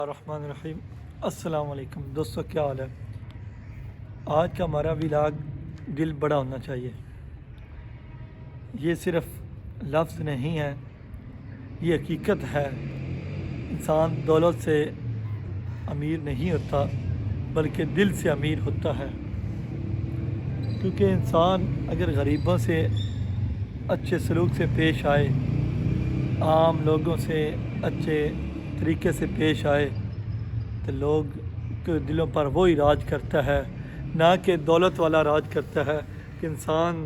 الرحمن الرحیم۔ السلام علیکم دوستو، کیا حال ہے؟ آج کا ہمارا ولاگ دل بڑا ہونا چاہیے۔ یہ صرف لفظ نہیں ہے، یہ حقیقت ہے۔ انسان دولت سے امیر نہیں ہوتا بلکہ دل سے امیر ہوتا ہے، کیونکہ انسان اگر غریبوں سے اچھے سلوک سے پیش آئے، عام لوگوں سے اچھے طریقے سے پیش آئے تو لوگ کے دلوں پر وہی راج کرتا ہے، نہ کہ دولت والا راج کرتا ہے۔ کہ انسان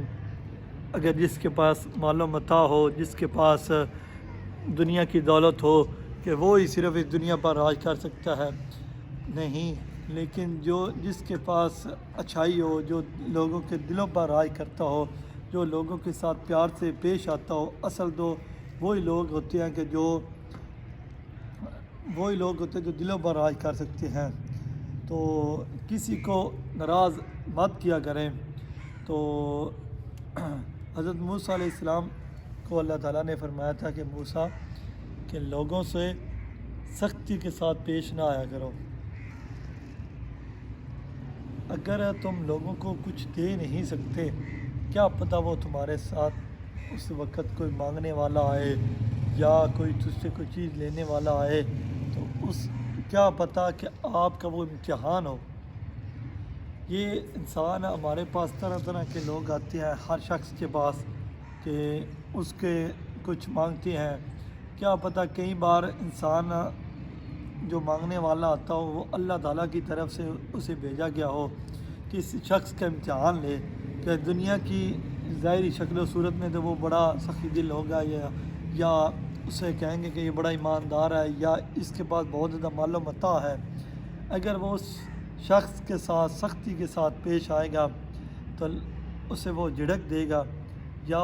اگر جس کے پاس مال و متاع ہو، جس کے پاس دنیا کی دولت ہو، کہ وہی صرف اس دنیا پر راج کر سکتا ہے، نہیں، لیکن جس کے پاس اچھائی ہو، جو لوگوں کے دلوں پر راج کرتا ہو، جو لوگوں کے ساتھ پیار سے پیش آتا ہو، اصل تو وہی لوگ ہوتے ہیں جو دلوں پر راج کر سکتے ہیں۔ تو کسی کو ناراض مت کیا کریں۔ تو حضرت موسیٰ علیہ السلام کو اللہ تعالیٰ نے فرمایا تھا کہ موسیٰ کہ لوگوں سے سختی کے ساتھ پیش نہ آیا کرو۔ اگر تم لوگوں کو کچھ دے نہیں سکتے، کیا پتہ وہ تمہارے ساتھ اس وقت کوئی مانگنے والا آئے یا کوئی تجھ سے کوئی چیز لینے والا آئے، تو کیا پتہ کہ آپ کا وہ امتحان ہو۔ یہ انسان ہمارے پاس طرح طرح کے لوگ آتے ہیں، ہر شخص کے پاس، کہ اس کے کچھ مانگتے ہیں۔ کیا پتہ کئی بار انسان جو مانگنے والا آتا ہو وہ اللہ تعالیٰ کی طرف سے اسے بھیجا گیا ہو کہ اس شخص کا امتحان لے، کہ دنیا کی ظاہری شکل و صورت میں تو وہ بڑا سخی دل ہوگا، یا اسے کہیں گے کہ یہ بڑا ایماندار ہے، یا اس کے پاس بہت زیادہ مال و متاع ہے۔ اگر وہ اس شخص کے ساتھ سختی کے ساتھ پیش آئے گا تو اسے وہ جھڑک دے گا، یا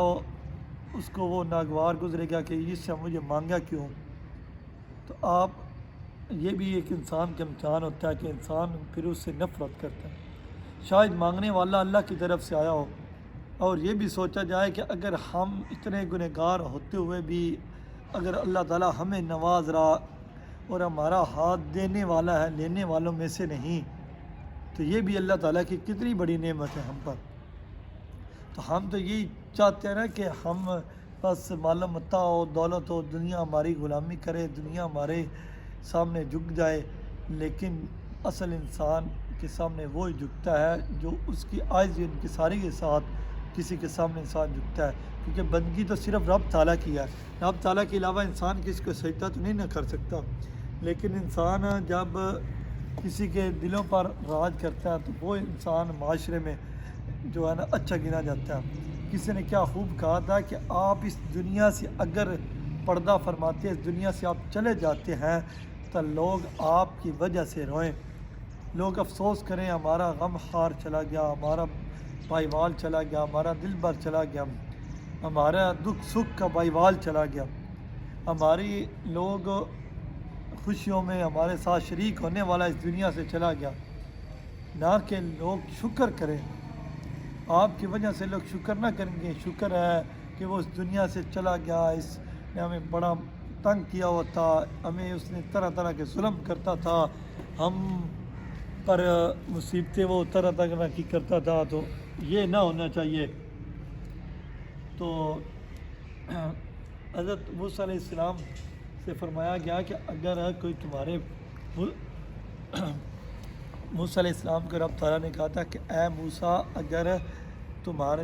اس کو وہ ناگوار گزرے گا کہ اس سے مجھے مانگا کیوں۔ تو یہ بھی ایک انسان کا امتحان ہوتا ہے کہ انسان پھر اس سے نفرت کرتا ہے۔ شاید مانگنے والا اللہ کی طرف سے آیا ہو، اور یہ بھی سوچا جائے کہ اگر ہم اتنے گنہگار ہوتے ہوئے بھی اگر اللہ تعالیٰ ہمیں نواز رہا اور ہمارا ہاتھ دینے والا ہے، لینے والوں میں سے نہیں، تو یہ بھی اللہ تعالیٰ کی کتنی بڑی نعمت ہے ہم پر۔ تو ہم تو یہی چاہتے ہیں نا کہ ہم بس مال و متاع ہو، دولت ہو، دنیا ہماری غلامی کرے، دنیا ہمارے سامنے جھک جائے، لیکن اصل انسان کے سامنے وہی جھکتا ہے جو اس کی عاجزی انکساری کے ساتھ کسی کے سامنے انسان جھکتا ہے، کیونکہ بندگی تو صرف رب تعالیٰ کی ہے۔ رب تعالیٰ کے علاوہ انسان کسی کو سجدہ تو نہیں نہ کر سکتا، لیکن انسان جب کسی کے دلوں پر راج کرتا ہے تو وہ انسان معاشرے میں جو ہے نا اچھا گنا جاتا ہے۔ کسی نے کیا خوب کہا تھا کہ آپ اس دنیا سے اگر پردہ فرماتے ہیں، اس دنیا سے آپ چلے جاتے ہیں تو لوگ آپ کی وجہ سے روئیں، لوگ افسوس کریں ہمارا غم خار چلا گیا، ہمارا بھائی وال چلا گیا، ہمارا دل بر چلا گیا، ہمارا دکھ سکھ کا بھائی وال چلا گیا، ہماری لوگ خوشیوں میں ہمارے ساتھ شریک ہونے والا اس دنیا سے چلا گیا۔ نہ کہ لوگ شکر کریں، آپ کی وجہ سے لوگ شکر نہ کریں گے۔ شکر ہے کہ وہ اس دنیا سے چلا گیا، اس نے ہمیں بڑا تنگ کیا ہوا تھا، ہمیں اس نے طرح طرح کے ظلم کرتا تھا، ہم پر مصیبتیں وہ طرح طرح کی کرتا تھا، تو یہ نہ ہونا چاہیے۔ تو حضرت موسیٰ علیہ السلام سے فرمایا گیا کہ اگر کوئی تمہارے موسیٰ علیہ السلام کو رب تعالیٰ نے کہا تھا کہ اے موسیٰ، اگر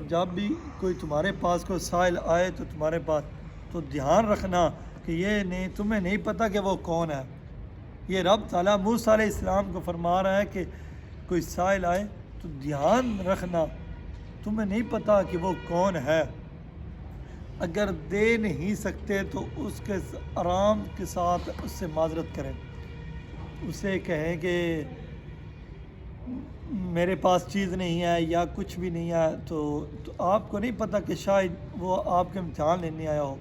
جب بھی کوئی تمہارے پاس کوئی سائل آئے تو تمہارے پاس تو دھیان رکھنا کہ تمہیں نہیں پتہ کہ وہ کون ہے۔ یہ رب تعالیٰ موسیٰ علیہ السلام کو فرما رہا ہے کہ کوئی سائل آئے تو دھیان رکھنا، تمہیں نہیں پتہ کہ وہ کون ہے۔ اگر دے نہیں سکتے تو اس کے آرام کے ساتھ اس سے معذرت کریں، اسے کہیں کہ میرے پاس چیز نہیں ہے یا کچھ بھی نہیں ہے، تو آپ کو نہیں پتہ کہ شاید وہ آپ کے امتحان لینے آیا ہو۔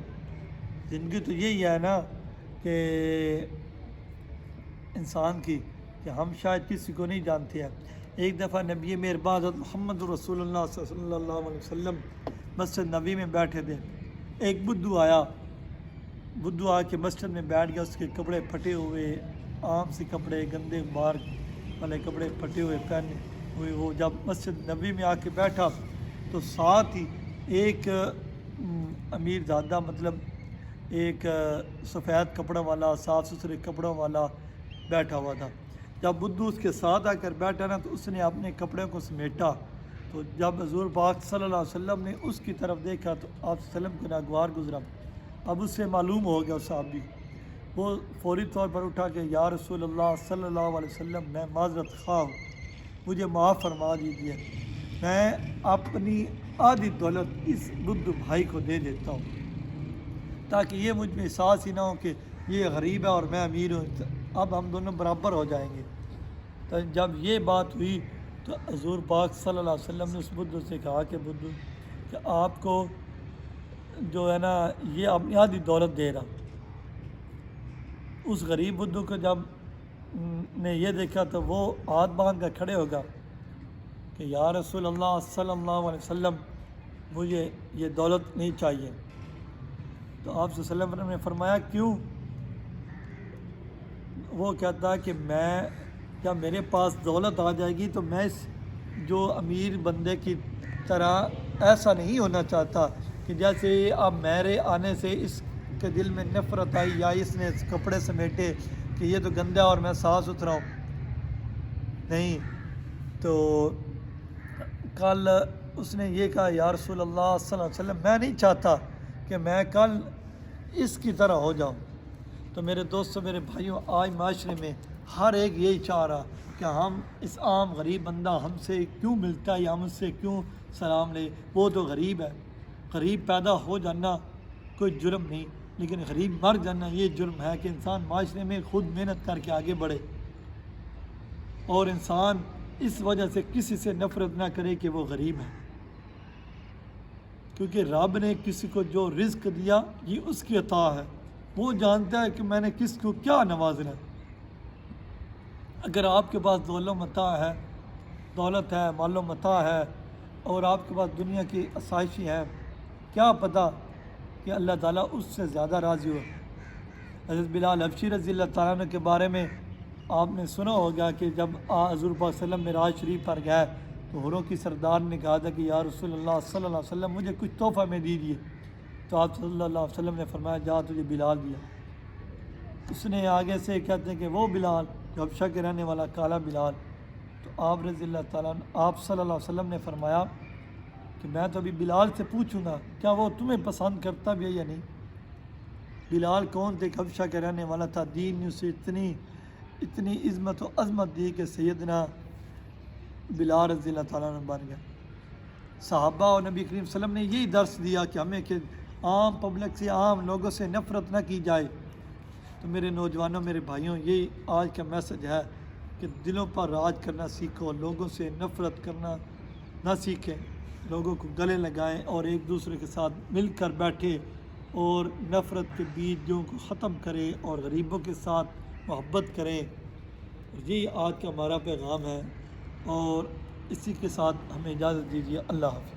زندگی تو یہی ہے نا کہ انسان کی، کہ ہم شاید کسی کو نہیں جانتے ہیں۔ ایک دفعہ نبی مہربان حضرت محمد رسول اللہ صلی اللہ علیہ وسلم مسجد نبی میں بیٹھے تھے، ایک بدھو آ کے مسجد میں بیٹھ گیا، اس کے کپڑے پھٹے ہوئے، عام سے کپڑے گندے مار والے کپڑے پھٹے ہوئے پہنے ہوئے وہ جب مسجد نبوی میں آ کے بیٹھا تو ساتھ ہی ایک امیر زادہ مطلب ایک سفید کپڑوں والا صاف ستھرے کپڑوں والا بیٹھا ہوا تھا. جب بدھو اس کے ساتھ آ کر بیٹھا نا تو اس نے اپنے کپڑے کو سمیٹا. تو جب حضور پاک صلی اللہ علیہ وسلم نے اس کی طرف دیکھا تو آپ وسلم کو ناگوار گزرا. اب اس سے معلوم ہو گیا اس صحابی وہ فوری طور پر اٹھا کہ یا رسول اللہ صلی اللہ علیہ وسلم میں معذرت خواہ ہوں, مجھے معاف فرما دیجیے, میں اپنی آدھی دولت اس بدھ بھائی کو دے دیتا ہوں تاکہ یہ مجھ میں احساس ہی نہ ہو کہ یہ غریب ہے اور میں امیر ہوں, اب ہم دونوں برابر ہو جائیں گے. تو جب یہ بات ہوئی تو حضور پاک صلی اللہ علیہ وسلم نے اس بدھ سے کہا کہ بدھ کہ آپ کو جو ہے نا یہ اپنی آدھی دولت دے رہا. اس غریب بدھو کو جب نے یہ دیکھا تو وہ ہاتھ باندھ کر کھڑے ہوگا کہ یا رسول اللہ صلی اللہ علیہ وسلم مجھے یہ دولت نہیں چاہیے. تو آپ صلی اللہ علیہ وسلم نے فرمایا کیوں؟ وہ کہتا ہے کہ میں جب میرے پاس دولت آ جائے گی تو میں اس جو امیر بندے کی طرح ایسا نہیں ہونا چاہتا کہ جیسے اب میرے آنے سے اس کے دل میں نفرت آئی یا اس نے کپڑے سمیٹے کہ یہ تو گندا اور میں صاف ستھرا ہوں. نہیں, تو کل اس نے یہ کہا یا رسول اللہ صلی اللہ علیہ وسلم میں نہیں چاہتا کہ میں کل اس کی طرح ہو جاؤں. تو میرے دوستوں میرے بھائیوں آج معاشرے میں ہر ایک یہی چاہ رہا کہ ہم اس عام غریب بندہ ہم سے کیوں ملتا ہے یا ہم اس سے کیوں سلام لے, وہ تو غریب ہے. غریب پیدا ہو جانا کوئی جرم نہیں, لیکن غریب مر جانا یہ جرم ہے کہ انسان معاشرے میں خود محنت کر کے آگے بڑھے اور انسان اس وجہ سے کسی سے نفرت نہ کرے کہ وہ غریب ہے, کیونکہ رب نے کسی کو جو رزق دیا یہ اس کی عطا ہے, وہ جانتا ہے کہ میں نے کس کو کیا نوازنا ہے. اگر آپ کے پاس دولت ہے مال و متاع ہے اور آپ کے پاس دنیا کی آسائشیں ہیں, کیا پتہ کہ اللہ تعالیٰ اس سے زیادہ راضی ہو. حضرت بلال حبشی رضی اللہ تعالیٰ عنہ کے بارے میں آپ نے سنا ہوگا کہ جب حضور پاک صلی اللہ علیہ وسلم معراج شریف پر گئے تو حوروں کی سردار نے کہا تھا کہ یا رسول اللہ صلی اللہ علیہ وسلم مجھے کچھ تحفہ میں دیجیے. تو آپ صلی اللہ علیہ وسلم نے فرمایا جا تجھے بلال دیا. اس نے آگے سے کہتے ہیں کہ وہ بلال جو حبشہ کے رہنے والا کالا بلال. تو آپ رضی اللہ تعالیٰ آپ صلی اللہ علیہ وسلم نے فرمایا کہ میں تو ابھی بلال سے پوچھوں گا کیا وہ تمہیں پسند کرتا بھی ہے یا نہیں. بلال کون تھے؟ حبشہ کے رہنے والا تھا. دین نے اسے اتنی عظمت و عظمت دی کہ سیدنا بلال رضی اللہ تعالیٰ عنہ بن گیا. صحابہ اور نبی کریم صلی اللہ علیہ وسلم نے یہی درس دیا کہ ہمیں کہ عام پبلک سے عام لوگوں سے نفرت نہ کی جائے. تو میرے نوجوانوں میرے بھائیوں یہی آج کا میسج ہے کہ دلوں پر راج کرنا سیکھو, لوگوں سے نفرت کرنا نہ سیکھیں, لوگوں کو گلے لگائیں اور ایک دوسرے کے ساتھ مل کر بیٹھے اور نفرت کے بیجوں کو ختم کریں اور غریبوں کے ساتھ محبت کریں. یہی آج کا ہمارا پیغام ہے اور اسی کے ساتھ ہمیں اجازت دیجیے. اللہ حافظ.